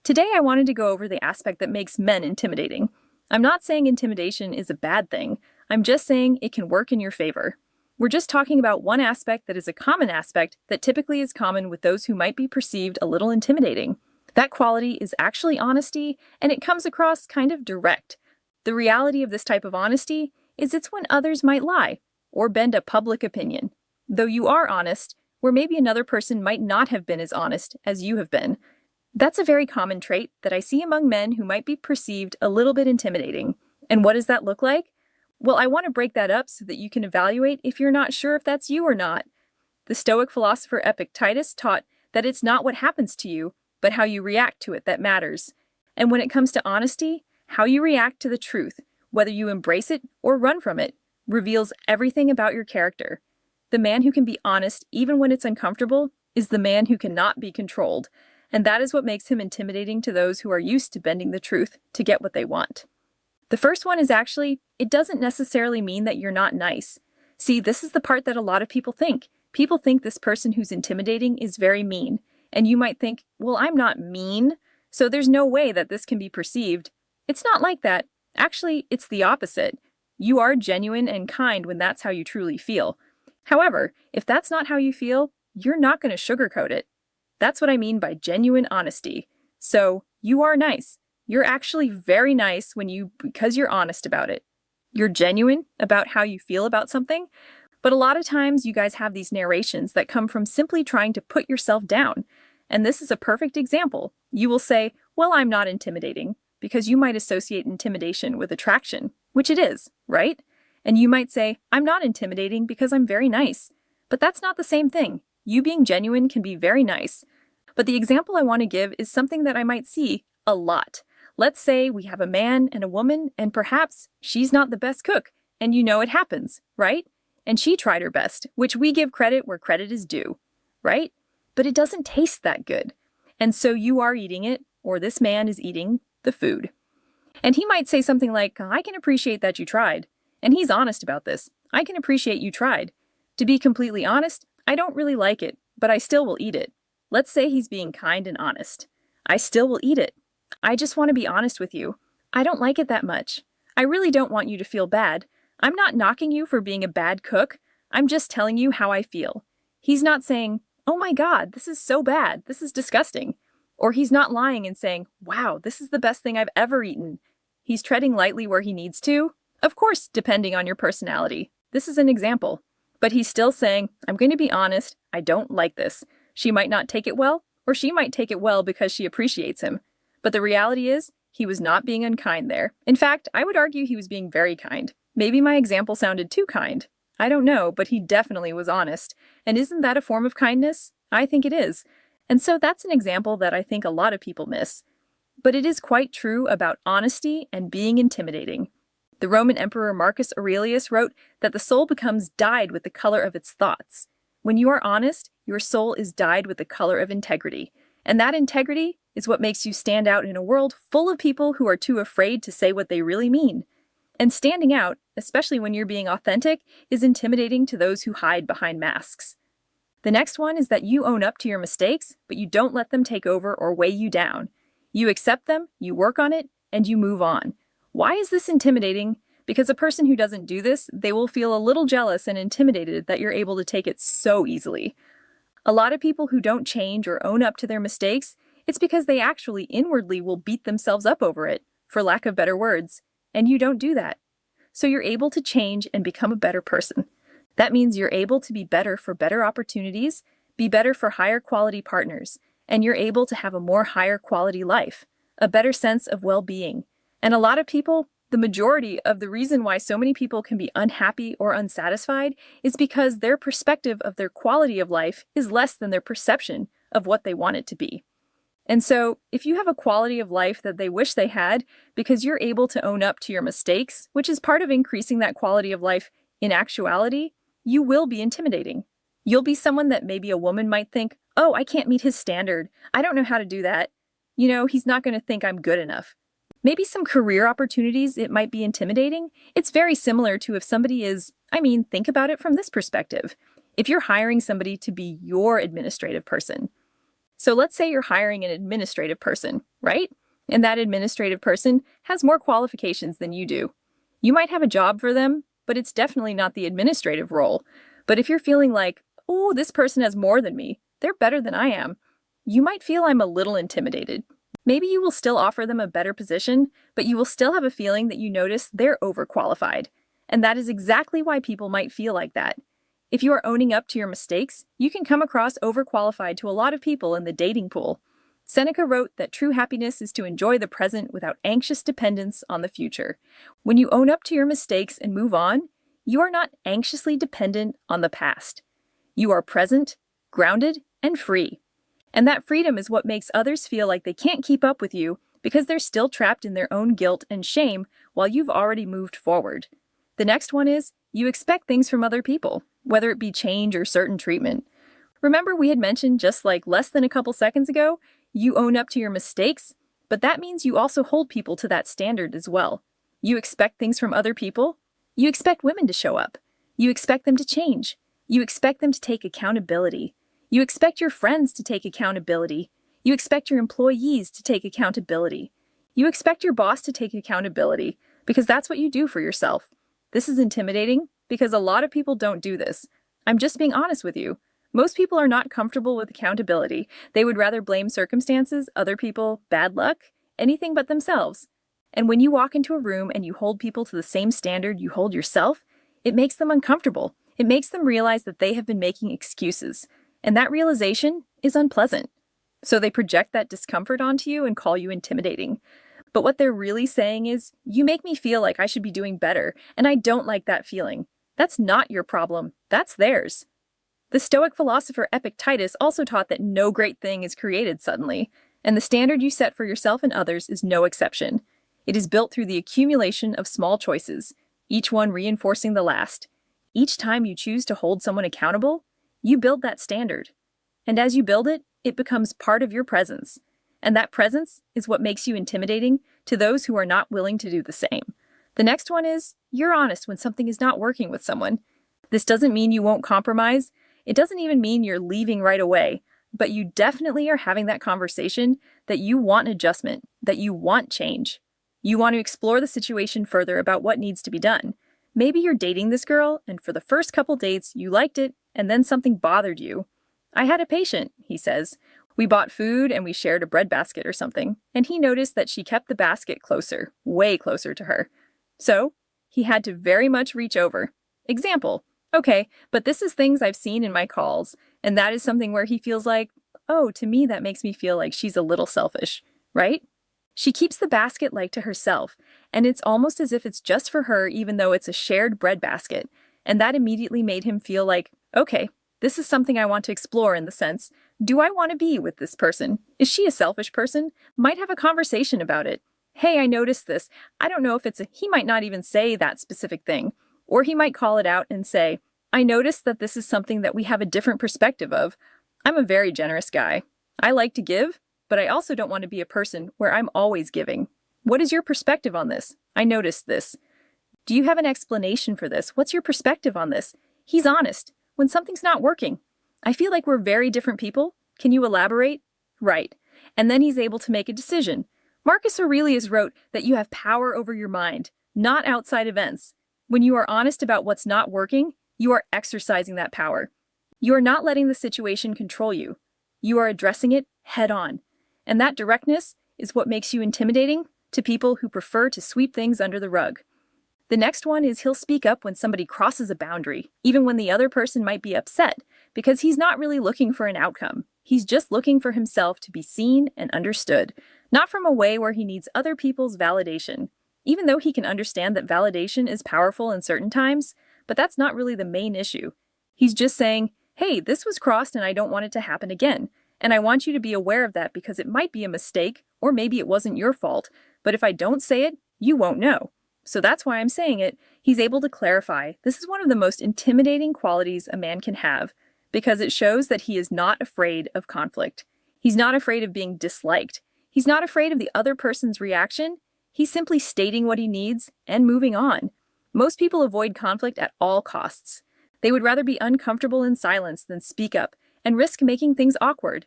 Today I wanted to go over the aspect that makes men intimidating. I'm not saying intimidation is a bad thing, I'm just saying it can work in your favor. We're just talking about one aspect that is a common aspect that typically is common with those who might be perceived a little intimidating. That quality is actually honesty, and it comes across kind of direct. The reality of this type of honesty is it's when others might lie, or bend a public opinion. Though you are honest, where maybe another person might not have been as honest as you have been. That's a very common trait that I see among men who might be perceived a little bit intimidating. And what does that look like? Well, I want to break that up so that you can evaluate if you're not sure if that's you or not. The Stoic philosopher Epictetus taught that it's not what happens to you, but how you react to it that matters. And when it comes to honesty, how you react to the truth, whether you embrace it or run from it, reveals everything about your character. The man who can be honest even when it's uncomfortable is the man who cannot be controlled. And that is what makes him intimidating to those who are used to bending the truth to get what they want. The first one is actually, it doesn't necessarily mean that you're not nice. See, this is the part that a lot of people think. People think this person who's intimidating is very mean. And you might think, well, I'm not mean, so there's no way that this can be perceived. It's not like that. Actually, it's the opposite. You are genuine and kind when that's how you truly feel. However, if that's not how you feel, you're not going to sugarcoat it. That's what I mean by genuine honesty. So, you are nice. You're actually very nice because you're honest about it. You're genuine about how you feel about something, but a lot of times you guys have these narrations that come from simply trying to put yourself down. And this is a perfect example. You will say, well, I'm not intimidating, because you might associate intimidation with attraction, which it is, right? And you might say, I'm not intimidating because I'm very nice. But that's not the same thing. You being genuine can be very nice. But the example I want to give is something that I might see a lot. Let's say we have a man and a woman, and perhaps she's not the best cook, and you know it happens, right? And she tried her best, which we give credit where credit is due, right? But it doesn't taste that good. And so you are eating it, or this man is eating the food. And he might say something like, I can appreciate that you tried. And he's honest about this. I can appreciate you tried. To be completely honest, I don't really like it, but I still will eat it. Let's say he's being kind and honest. I still will eat it. I just want to be honest with you. I don't like it that much. I really don't want you to feel bad. I'm not knocking you for being a bad cook. I'm just telling you how I feel. He's not saying, oh my God, this is so bad. This is disgusting. Or he's not lying and saying, wow, this is the best thing I've ever eaten. He's treading lightly where he needs to. Of course, depending on your personality. This is an example. But he's still saying, I'm going to be honest, I don't like this. She might not take it well, or she might take it well because she appreciates him. But the reality is, he was not being unkind there. In fact, I would argue he was being very kind. Maybe my example sounded too kind. I don't know, but he definitely was honest. And isn't that a form of kindness? I think it is. And so that's an example that I think a lot of people miss. But it is quite true about honesty and being intimidating. The Roman Emperor Marcus Aurelius wrote that the soul becomes dyed with the color of its thoughts. When you are honest, your soul is dyed with the color of integrity. And that integrity is what makes you stand out in a world full of people who are too afraid to say what they really mean. And standing out, especially when you're being authentic, is intimidating to those who hide behind masks. The next one is that you own up to your mistakes, but you don't let them take over or weigh you down. You accept them, you work on it, and you move on. Why is this intimidating? Because a person who doesn't do this, they will feel a little jealous and intimidated that you're able to take it so easily. A lot of people who don't change or own up to their mistakes, it's because they actually inwardly will beat themselves up over it, for lack of better words, and you don't do that. So you're able to change and become a better person. That means you're able to be better for better opportunities, be better for higher quality partners, and you're able to have a more higher quality life, a better sense of well-being. And a lot of people, the majority of the reason why so many people can be unhappy or unsatisfied is because their perspective of their quality of life is less than their perception of what they want it to be. And so, if you have a quality of life that they wish they had because you're able to own up to your mistakes, which is part of increasing that quality of life in actuality, you will be intimidating. You'll be someone that maybe a woman might think, oh, I can't meet his standard. I don't know how to do that. He's not going to think I'm good enough. Maybe some career opportunities, it might be intimidating. It's very similar to if somebody think about it from this perspective. If you're hiring somebody to be your administrative person, So let's say you're hiring an administrative person, right? And that administrative person has more qualifications than you do. You might have a job for them, but it's definitely not the administrative role. But if you're feeling like, oh, this person has more than me, they're better than I am, you might feel I'm a little intimidated. Maybe you will still offer them a better position, but you will still have a feeling that you notice they're overqualified. And that is exactly why people might feel like that. If you are owning up to your mistakes, you can come across overqualified to a lot of people in the dating pool. Seneca wrote that true happiness is to enjoy the present without anxious dependence on the future. When you own up to your mistakes and move on, you are not anxiously dependent on the past. You are present, grounded, and free. And that freedom is what makes others feel like they can't keep up with you because they're still trapped in their own guilt and shame while you've already moved forward. The next one is you expect things from other people, whether it be change or certain treatment. Remember we had mentioned just like less than a couple seconds ago, you own up to your mistakes, but that means you also hold people to that standard as well. You expect things from other people. You expect women to show up. You expect them to change. You expect them to take accountability. You expect your friends to take accountability. You expect your employees to take accountability. You expect your boss to take accountability because that's what you do for yourself. This is intimidating because a lot of people don't do this. I'm just being honest with you. Most people are not comfortable with accountability. They would rather blame circumstances, other people, bad luck, anything but themselves. And when you walk into a room and you hold people to the same standard you hold yourself, it makes them uncomfortable. It makes them realize that they have been making excuses. And that realization is unpleasant. So they project that discomfort onto you and call you intimidating. But what they're really saying is, you make me feel like I should be doing better, and I don't like that feeling. That's not your problem. That's theirs. The Stoic philosopher Epictetus also taught that no great thing is created suddenly, and the standard you set for yourself and others is no exception. It is built through the accumulation of small choices, each one reinforcing the last. Each time you choose to hold someone accountable, you build that standard. And as you build it, it becomes part of your presence. And that presence is what makes you intimidating to those who are not willing to do the same. The next one is, you're honest when something is not working with someone. This doesn't mean you won't compromise. It doesn't even mean you're leaving right away, but you definitely are having that conversation that you want an adjustment, that you want change. You want to explore the situation further about what needs to be done. Maybe you're dating this girl, and for the first couple dates, you liked it, and then something bothered you. I had a patient, he says. We bought food and we shared a breadbasket or something, and he noticed that she kept the basket closer, way closer to her. So, he had to very much reach over. Example. Okay, but this is things I've seen in my calls, and that is something where he feels like, oh, to me that makes me feel like she's a little selfish, right? She keeps the basket like to herself, and it's almost as if it's just for her even though it's a shared breadbasket, and that immediately made him feel like, okay, this is something I want to explore in the sense, do I want to be with this person? Is she a selfish person? Might have a conversation about it. Hey, I noticed this. I don't know if he might not even say that specific thing. Or he might call it out and say, I noticed that this is something that we have a different perspective of. I'm a very generous guy. I like to give, but I also don't want to be a person where I'm always giving. What is your perspective on this? I noticed this. Do you have an explanation for this? What's your perspective on this? He's honest. When something's not working. I feel like we're very different people. Can you elaborate? Right. And then he's able to make a decision. Marcus Aurelius wrote that you have power over your mind, not outside events. When you are honest about what's not working, you are exercising that power. You are not letting the situation control you. You are addressing it head on. And that directness is what makes you intimidating to people who prefer to sweep things under the rug. The next one is he'll speak up when somebody crosses a boundary, even when the other person might be upset, because he's not really looking for an outcome. He's just looking for himself to be seen and understood, not from a way where he needs other people's validation. Even though he can understand that validation is powerful in certain times, but that's not really the main issue. He's just saying, hey, this was crossed and I don't want it to happen again. And I want you to be aware of that because it might be a mistake, or maybe it wasn't your fault. But if I don't say it, you won't know. So that's why I'm saying it. He's able to clarify. This is one of the most intimidating qualities a man can have, because it shows that he is not afraid of conflict. He's not afraid of being disliked. He's not afraid of the other person's reaction. He's simply stating what he needs and moving on. Most people avoid conflict at all costs. They would rather be uncomfortable in silence than speak up and risk making things awkward.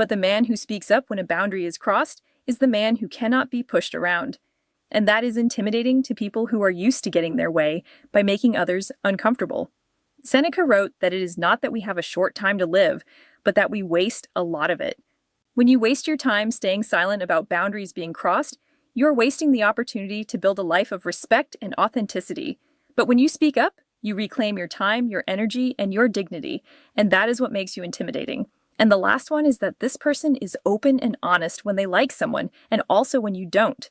But the man who speaks up when a boundary is crossed is the man who cannot be pushed around. And that is intimidating to people who are used to getting their way by making others uncomfortable. Seneca wrote that it is not that we have a short time to live, but that we waste a lot of it. When you waste your time staying silent about boundaries being crossed, you're wasting the opportunity to build a life of respect and authenticity. But when you speak up, you reclaim your time, your energy, and your dignity, and that is what makes you intimidating. And the last one is that this person is open and honest when they like someone, and also when you don't.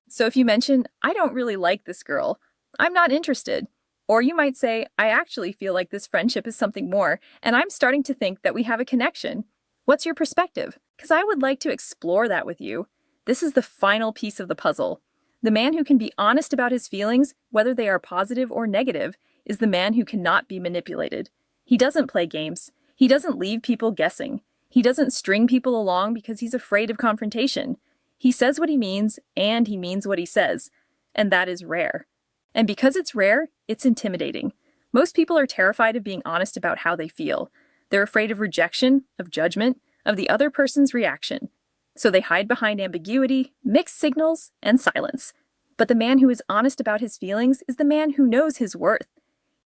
So if you mention, I don't really like this girl, I'm not interested. Or you might say, I actually feel like this friendship is something more, and I'm starting to think that we have a connection. What's your perspective? Because I would like to explore that with you. This is the final piece of the puzzle. The man who can be honest about his feelings, whether they are positive or negative, is the man who cannot be manipulated. He doesn't play games. He doesn't leave people guessing. He doesn't string people along because he's afraid of confrontation. He says what he means, and he means what he says. And that is rare. And because it's rare, it's intimidating. Most people are terrified of being honest about how they feel. They're afraid of rejection, of judgment, of the other person's reaction. So they hide behind ambiguity, mixed signals, and silence. But the man who is honest about his feelings is the man who knows his worth.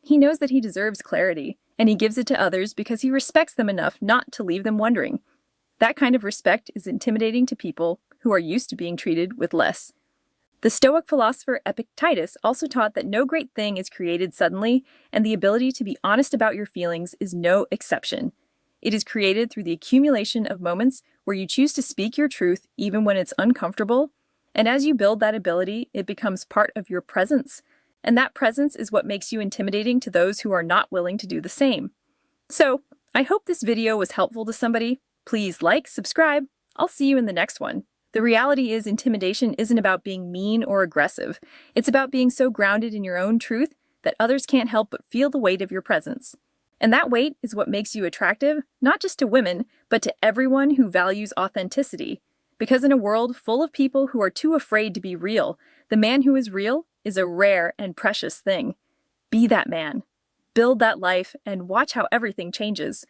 He knows that he deserves clarity, and he gives it to others because he respects them enough not to leave them wondering. That kind of respect is intimidating to people who are used to being treated with less. The Stoic philosopher Epictetus also taught that no great thing is created suddenly, and the ability to be honest about your feelings is no exception. It is created through the accumulation of moments where you choose to speak your truth even when it's uncomfortable, and as you build that ability, it becomes part of your presence. And that presence is what makes you intimidating to those who are not willing to do the same. So, I hope this video was helpful to somebody. Please like, subscribe. I'll see you in the next one. The reality is intimidation isn't about being mean or aggressive. It's about being so grounded in your own truth that others can't help but feel the weight of your presence. And that weight is what makes you attractive, not just to women, but to everyone who values authenticity. Because in a world full of people who are too afraid to be real, the man who is real is a rare and precious thing. Be that man. Build that life and watch how everything changes.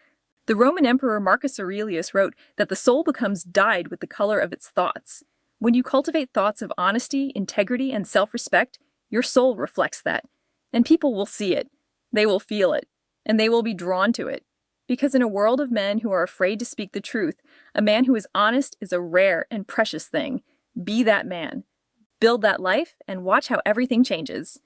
The Roman Emperor Marcus Aurelius wrote that the soul becomes dyed with the color of its thoughts. When you cultivate thoughts of honesty, integrity, and self-respect, your soul reflects that. And people will see it. They will feel it. And they will be drawn to it. Because in a world of men who are afraid to speak the truth, a man who is honest is a rare and precious thing. Be that man. Build that life and watch how everything changes.